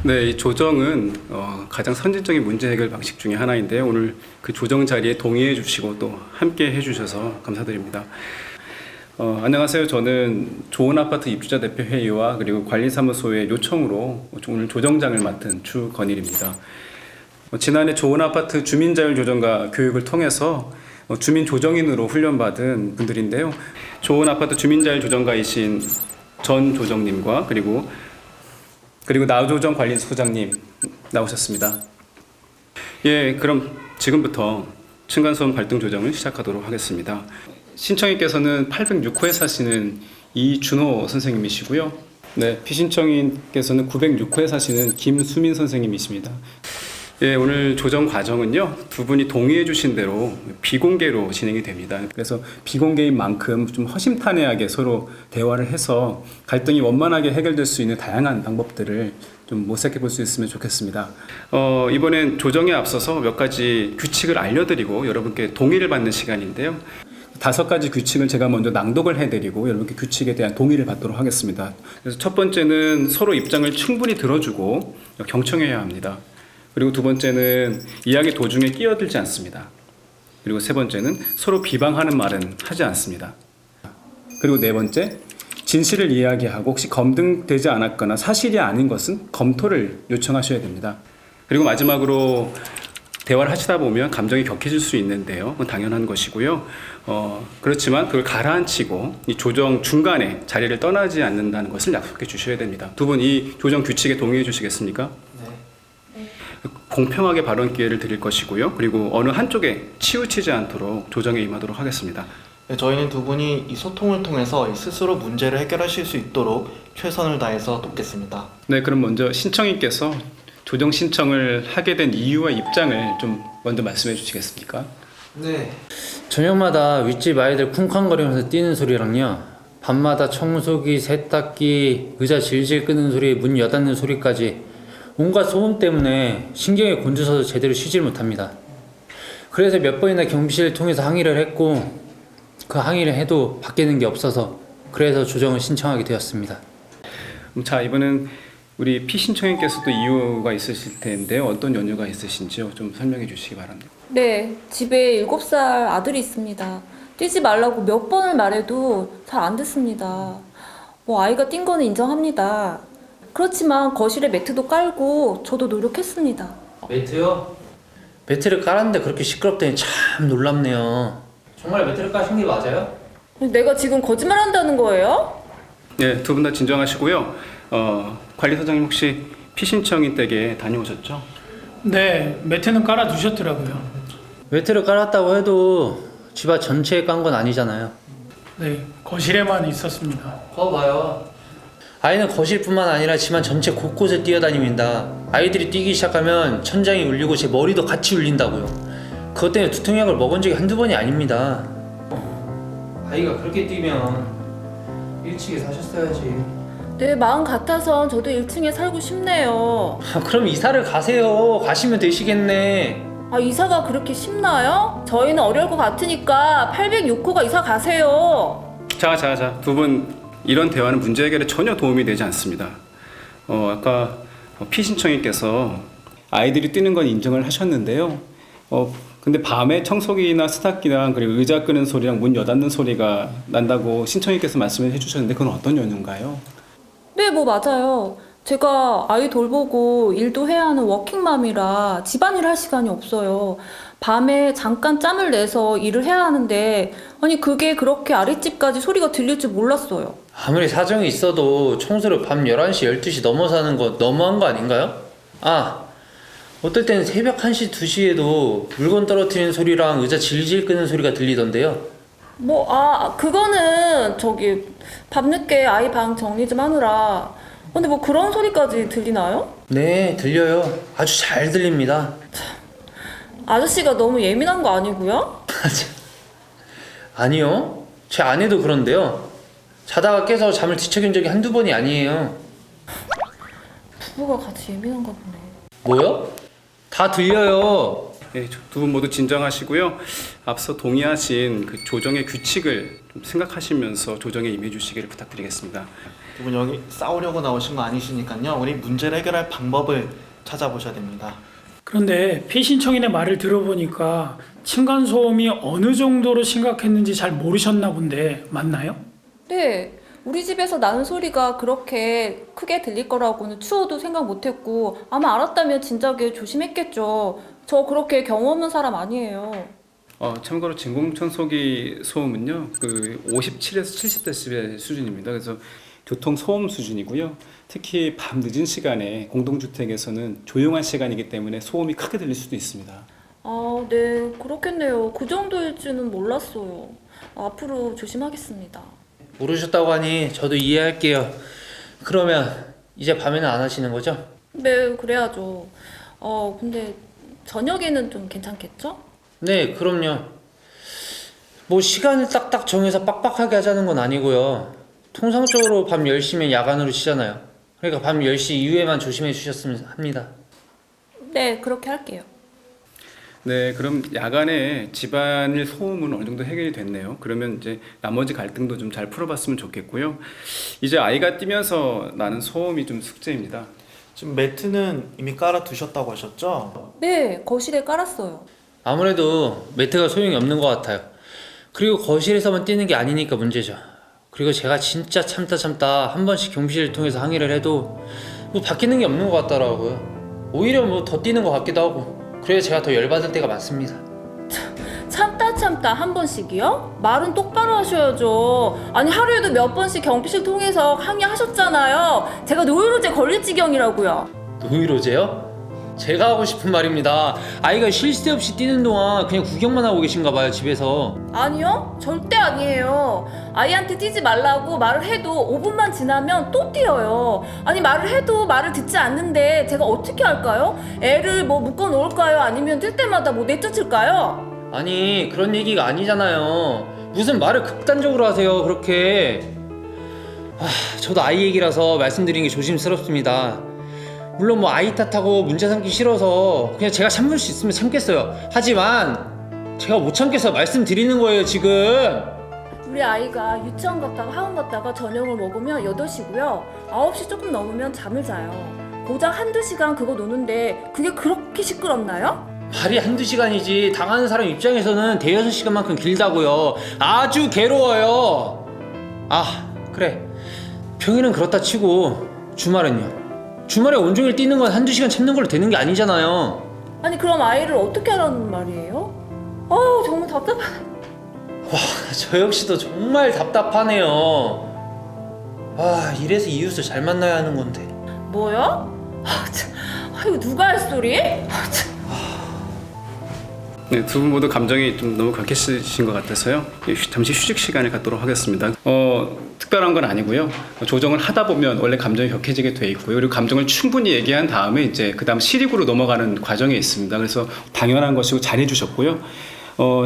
네, 이 조정은 가장 선진적인 문제 해결 방식 중에 하나인데요. 오늘 그 조정 자리에 동의해 주시고 또 함께 해 주셔서 감사드립니다. 안녕하세요. 저는 좋은 아파트 입주자 대표 회의와 그리고 관리사무소의 요청으로 오늘 조정장을 맡은 주건일입니다. 지난해 좋은 아파트 주민자율조정과 교육을 통해서 주민 조정인으로 훈련받은 분들인데요. 좋은 아파트 주민자율조정가이신 전 조정님과 그리고 나우조정 관리소장님 나오셨습니다. 예, 그럼 지금부터 층간소음 발등 조정을 시작하도록 하겠습니다. 신청인께서는 806호에 사시는 이준호 선생님이시고요. 네, 피신청인께서는 906호에 사시는 김수민 선생님이십니다. 예, 오늘 조정 과정은요, 두 분이 동의해 주신 대로 비공개로 진행이 됩니다. 그래서 비공개인 만큼 좀 허심탄회하게 서로 대화를 해서 갈등이 원만하게 해결될 수 있는 다양한 방법들을 좀 모색해 볼 수 있으면 좋겠습니다. 이번엔 조정에 앞서서 몇 가지 규칙을 알려드리고 여러분께 동의를 받는 시간인데요. 5가지 규칙을 제가 먼저 낭독을 해드리고 여러분께 규칙에 대한 동의를 받도록 하겠습니다. 그래서 첫 번째는 서로 입장을 충분히 들어주고 경청해야 합니다. 그리고 두 번째는 이야기 도중에 끼어들지 않습니다. 그리고 세 번째는 서로 비방하는 말은 하지 않습니다. 그리고 네 번째, 진실을 이야기하고 혹시 검증되지 않았거나 사실이 아닌 것은 검토를 요청하셔야 됩니다. 그리고 마지막으로 대화를 하시다 보면 감정이 격해질 수 있는데요. 그건 당연한 것이고요. 그렇지만 그걸 가라앉히고 이 조정 중간에 자리를 떠나지 않는다는 것을 약속해 주셔야 됩니다. 두 분 이 조정 규칙에 동의해 주시겠습니까? 공평하게 발언 기회를 드릴 것이고요. 그리고 어느 한쪽에 치우치지 않도록 조정에 임하도록 하겠습니다. 네, 저희는 두 분이 이 소통을 통해서 스스로 문제를 해결하실 수 있도록 최선을 다해서 돕겠습니다. 네, 그럼 먼저 신청인께서 조정 신청을 하게 된 이유와 입장을 좀 먼저 말씀해 주시겠습니까? 네. 저녁마다 윗집 아이들 쿵쾅거리면서 뛰는 소리랑요, 밤마다 청소기, 세탁기, 의자 질질 끄는 소리, 문 여닫는 소리까지 온갖 소음 때문에 신경이 곤두서서 제대로 쉬질 못합니다. 그래서 몇 번이나 경비실을 통해서 항의를 했고 그 항의를 해도 바뀌는 게 없어서 그래서 조정을 신청하게 되었습니다. 자, 이번엔 우리 피신청인께서도 이유가 있으실 텐데요. 어떤 연유가 있으신지요? 좀 설명해 주시기 바랍니다. 네, 집에 7살 아들이 있습니다. 뛰지 말라고 몇 번을 말해도 잘 안 듣습니다. 아이가 뛴 거는 인정합니다. 그렇지만 거실에 매트도 깔고 저도 노력했습니다. 매트요? 매트를 깔았는데 그렇게 시끄럽다니 참 놀랍네요. 정말 매트를 까신 게 맞아요? 내가 지금 거짓말 한다는 거예요? 네, 두 분 다 진정하시고요. 관리소장님 혹시 피신청인 댁에 다녀오셨죠? 네, 매트는 깔아두셨더라고요. 매트를 깔았다고 해도 집 앞 전체에 깐 건 아니잖아요. 네, 거실에만 있었습니다. 봐요. 아이는 거실뿐만 아니라 집안 전체 곳곳에 뛰어다닙니다. 아이들이 뛰기 시작하면 천장이 울리고 제 머리도 같이 울린다고요. 그것 때문에 두통약을 먹은 적이 한두 번이 아닙니다. 아이가 그렇게 뛰면 1층에 사셨어야지. 네, 마음 같아선 저도 1층에 살고 싶네요. 그럼 이사를 가세요. 가시면 되시겠네. 이사가 그렇게 쉽나요? 저희는 어려울 것 같으니까 806호가 이사 가세요. 자, 두 분 이런 대화는 문제 해결에 전혀 도움이 되지 않습니다. 아까 피신청인께서 아이들이 뛰는 건 인정을 하셨는데요. 근데 밤에 청소기나 세탁기랑 그리고 의자 끄는 소리랑 문 여닫는 소리가 난다고 신청인께서 말씀을 해주셨는데 그건 어떤 연유인가요? 네, 맞아요. 제가 아이 돌보고 일도 해야 하는 워킹맘이라 집안일 할 시간이 없어요. 밤에 잠깐 짬을 내서 일을 해야 하는데 그게 그렇게 아랫집까지 소리가 들릴 줄 몰랐어요. 아무리 사정이 있어도 청소를 밤 11시, 12시 넘어서 하는 거 너무한 거 아닌가요? 어떨 때는 새벽 1시, 2시에도 물건 떨어뜨리는 소리랑 의자 질질 끄는 소리가 들리던데요. 그거는 밤늦게 아이 방 정리 좀 하느라. 근데 그런 소리까지 들리나요? 네, 들려요. 아주 잘 들립니다. 아저씨가 너무 예민한 거 아니고요? 아니요. 제 아내도 그런데요. 자다가 깨서 잠을 뒤척인 적이 한두 번이 아니에요. 부부가 같이 예민한가 보네. 뭐요? 다 들려요. 네, 두 분 모두 진정하시고요. 앞서 동의하신 그 조정의 규칙을 좀 생각하시면서 조정에 임해 주시기를 부탁드리겠습니다. 두 분 여기 싸우려고 나오신 거 아니시니까요. 우리 문제를 해결할 방법을 찾아보셔야 됩니다. 그런데 피신청인의 말을 들어보니까 층간소음이 어느 정도로 심각했는지 잘 모르셨나 본데 맞나요? 네, 우리 집에서 나는 소리가 그렇게 크게 들릴 거라고는 추워도 생각 못했고 아마 알았다면 진작에 조심했겠죠. 저 그렇게 경험 없는 사람 아니에요. 참고로 진공청소기 소음은요, 그 57에서 70dB 수준입니다. 그래서 교통 소음 수준이고요. 특히 밤 늦은 시간에 공동주택에서는 조용한 시간이기 때문에 소음이 크게 들릴 수도 있습니다. 아, 네, 그렇겠네요. 그 정도일지는 몰랐어요. 앞으로 조심하겠습니다. 모르셨다고 하니 저도 이해할게요. 그러면 이제 밤에는 안 하시는 거죠? 네, 그래야죠. 근데 저녁에는 좀 괜찮겠죠? 네, 그럼요. 뭐 시간을 딱딱 정해서 빡빡하게 하자는 건 아니고요. 통상적으로 밤 10시면 야간으로 쉬잖아요. 그러니까 밤 10시 이후에만 조심해 주셨으면 합니다. 네, 그렇게 할게요. 네, 그럼 야간에 집안일 소음은 어느 정도 해결이 됐네요. 그러면 이제 나머지 갈등도 좀 잘 풀어봤으면 좋겠고요. 이제 아이가 뛰면서 나는 소음이 좀 숙제입니다. 지금 매트는 이미 깔아 두셨다고 하셨죠? 네, 거실에 깔았어요. 아무래도 매트가 소용이 없는 것 같아요. 그리고 거실에서만 뛰는 게 아니니까 문제죠. 그리고 제가 진짜 참다 한 번씩 경비실을 통해서 항의를 해도 뭐 바뀌는 게 없는 것 같더라고요. 오히려 뭐 더 뛰는 것 같기도 하고. 그래서 제가 더 열받을 때가 많습니다. 참다 한 번씩이요? 말은 똑바로 하셔야죠. 아니 하루에도 몇 번씩 경비실 통해서 항의하셨잖아요. 제가 노이로제 걸릴 지경이라고요. 노이로제요? 제가 하고 싶은 말입니다. 아이가 쉴 새 없이 뛰는 동안 그냥 구경만 하고 계신가 봐요, 집에서. 아니요, 절대 아니에요. 아이한테 뛰지 말라고 말을 해도 5분만 지나면 또 뛰어요. 아니 말을 해도 말을 듣지 않는데 제가 어떻게 할까요? 애를 뭐 묶어 놓을까요? 아니면 뛸 때마다 뭐 내쫓을까요? 아니, 그런 얘기가 아니잖아요. 무슨 말을 극단적으로 하세요, 그렇게. 저도 아이 얘기라서 말씀드리는 게 조심스럽습니다. 물론 뭐 아이 탓하고 문제 삼기 싫어서 그냥 제가 참을 수 있으면 참겠어요. 하지만 제가 못 참겠어 말씀드리는 거예요, 지금. 우리 아이가 유치원 갔다가 학원 갔다가 저녁을 먹으면 8시고요. 9시 조금 넘으면 잠을 자요. 고작 한두 시간 그거 노는데 그게 그렇게 시끄럽나요? 말이 한두 시간이지 당하는 사람 입장에서는 대여섯 시간만큼 길다고요. 아주 괴로워요. 그래. 평일은 그렇다 치고 주말은요? 주말에 온종일 뛰는 건 한두 시간 참는 걸로 되는 게 아니잖아요. 아니 그럼 아이를 어떻게 하라는 말이에요? 정말 답답하네. 저 역시도 정말 답답하네요. 이래서 이웃을 잘 만나야 하는 건데. 뭐야? 이거 누가 할 소리? 네, 두 분 모두 감정이 좀 너무 격해지신 것 같아서요. 잠시 휴식 시간을 갖도록 하겠습니다. 특별한 건 아니고요. 조정을 하다 보면 원래 감정이 격해지게 돼 있고요. 그리고 감정을 충분히 얘기한 다음에 이제 그다음 실익으로 넘어가는 과정에 있습니다. 그래서 당연한 것이고 잘해 주셨고요.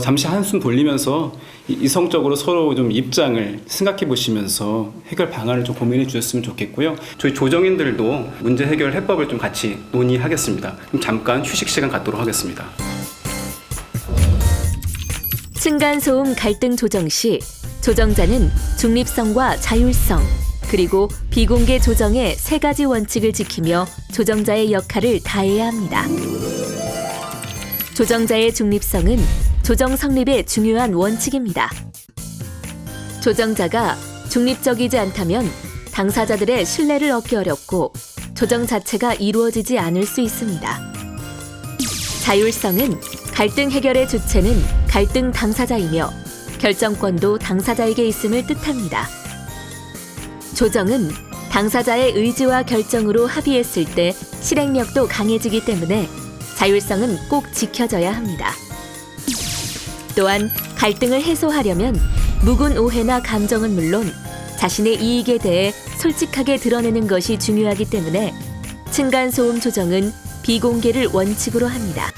잠시 한숨 돌리면서 이성적으로 서로 좀 입장을 생각해 보시면서 해결 방안을 좀 고민해 주셨으면 좋겠고요. 저희 조정인들도 문제 해결 해법을 좀 같이 논의하겠습니다. 그럼 잠깐 휴식 시간 갖도록 하겠습니다. 층간소음 갈등 조정 시 조정자는 중립성과 자율성 그리고 비공개 조정의 3가지 원칙을 지키며 조정자의 역할을 다해야 합니다. 조정자의 중립성은 조정 성립의 중요한 원칙입니다. 조정자가 중립적이지 않다면 당사자들의 신뢰를 얻기 어렵고 조정 자체가 이루어지지 않을 수 있습니다. 자율성은 갈등 해결의 주체는 갈등 당사자이며 결정권도 당사자에게 있음을 뜻합니다. 조정은 당사자의 의지와 결정으로 합의했을 때 실행력도 강해지기 때문에 자율성은 꼭 지켜져야 합니다. 또한 갈등을 해소하려면 묵은 오해나 감정은 물론 자신의 이익에 대해 솔직하게 드러내는 것이 중요하기 때문에 층간소음 조정은 비공개를 원칙으로 합니다.